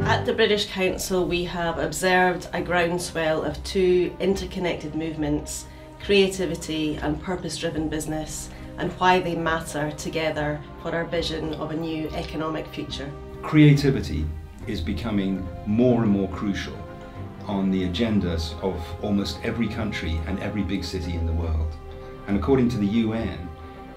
At the British Council, we have observed a groundswell of two interconnected movements, creativity and purpose-driven business, and why they matter together for our vision of a new economic future. Creativity is becoming more and more crucial on the agendas of almost every country and every big city in the world. And according to the UN,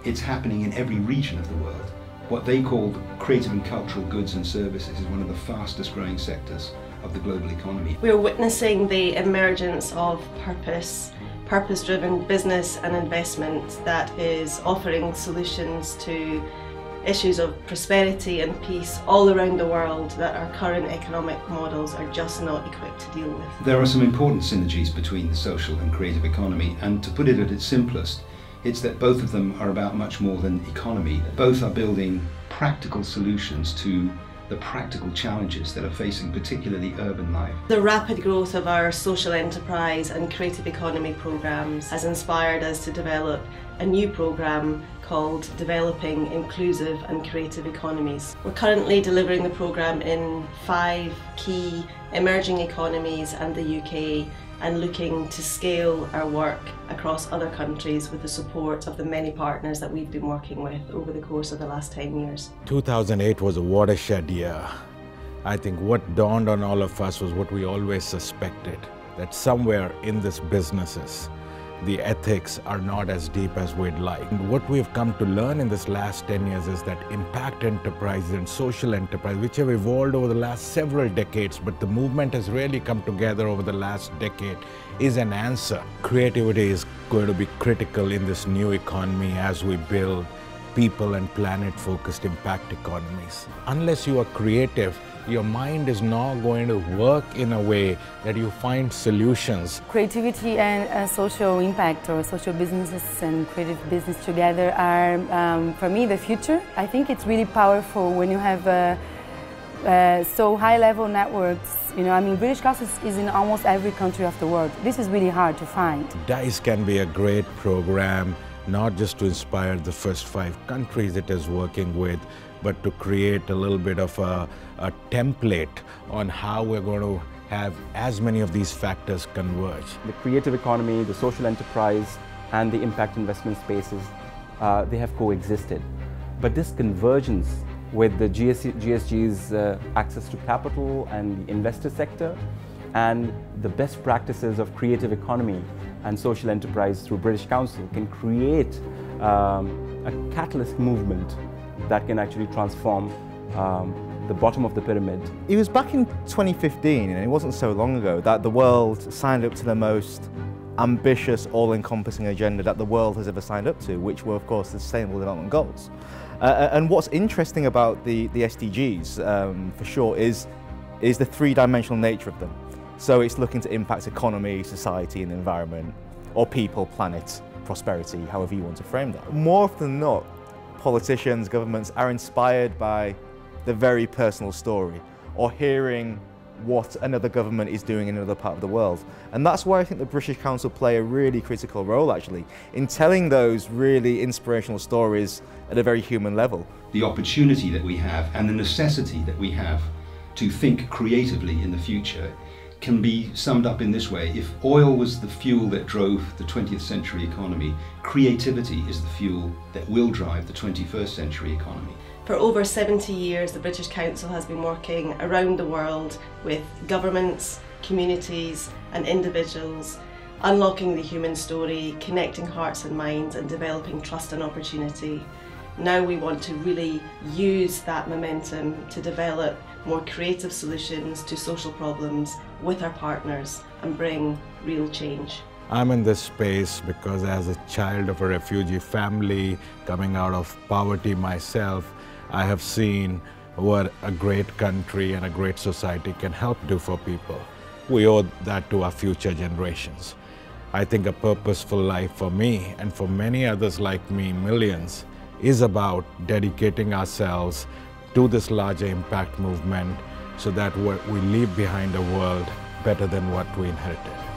it's happening in every region of the world. What they call creative and cultural goods and services is one of the fastest growing sectors of the global economy. We're witnessing the emergence of purpose-driven business and investment that is offering solutions to issues of prosperity and peace all around the world that our current economic models are just not equipped to deal with. There are some important synergies between the social and creative economy, and to put it at its simplest, it's that both of them are about much more than economy. Both are building practical solutions to the practical challenges that are facing particularly urban life. The rapid growth of our social enterprise and creative economy programmes has inspired us to develop a new programme called Developing Inclusive and Creative Economies. We're currently delivering the programme in 5 key emerging economies and the UK, and looking to scale our work across other countries with the support of the many partners that we've been working with over the course of the last 10 years. 2008 was a watershed year. I think what dawned on all of us was what we always suspected, that somewhere in this businesses, the ethics are not as deep as we'd like. And what we've come to learn in this last 10 years is that impact enterprises and social enterprise, which have evolved over the last several decades, but the movement has really come together over the last decade, is an answer. Creativity is going to be critical in this new economy as we build people and planet-focused impact economies. Unless you are creative, your mind is not going to work in a way that you find solutions. Creativity and social impact, or social businesses and creative business together, are for me the future. I think it's really powerful when you have so high-level networks. You know, I mean, British Council is in almost every country of the world. This is really hard to find. DICE can be a great program, not just to inspire the first 5 countries it is working with, but to create a little bit of a template on how we're going to have as many of these factors converge. The creative economy, the social enterprise, and the impact investment spaces, they have coexisted. But this convergence with the GSG's access to capital and the investor sector, and the best practices of creative economy and social enterprise through British Council can create a catalyst movement that can actually transform the bottom of the pyramid. It was back in 2015, and it wasn't so long ago, that the world signed up to the most ambitious, all-encompassing agenda that the world has ever signed up to, which were, of course, the Sustainable Development Goals. And what's interesting about the SDGs, for sure, is the 3-dimensional nature of them. So it's looking to impact economy, society and the environment, or people, planet, prosperity, however you want to frame that. More often than not, politicians, governments are inspired by the very personal story, or hearing what another government is doing in another part of the world. And that's why I think the British Council play a really critical role, actually, in telling those really inspirational stories at a very human level. The opportunity that we have and the necessity that we have to think creatively in the future can be summed up in this way. If oil was the fuel that drove the 20th century economy, creativity is the fuel that will drive the 21st century economy. For over 70 years, the British Council has been working around the world with governments, communities and individuals, unlocking the human story, connecting hearts and minds and developing trust and opportunity. Now we want to really use that momentum to develop more creative solutions to social problems with our partners and bring real change. I'm in this space because as a child of a refugee family coming out of poverty myself, I have seen what a great country and a great society can help do for people. We owe that to our future generations. I think a purposeful life for me and for many others like me, millions, is about dedicating ourselves to this larger impact movement so that we leave behind a world better than what we inherited.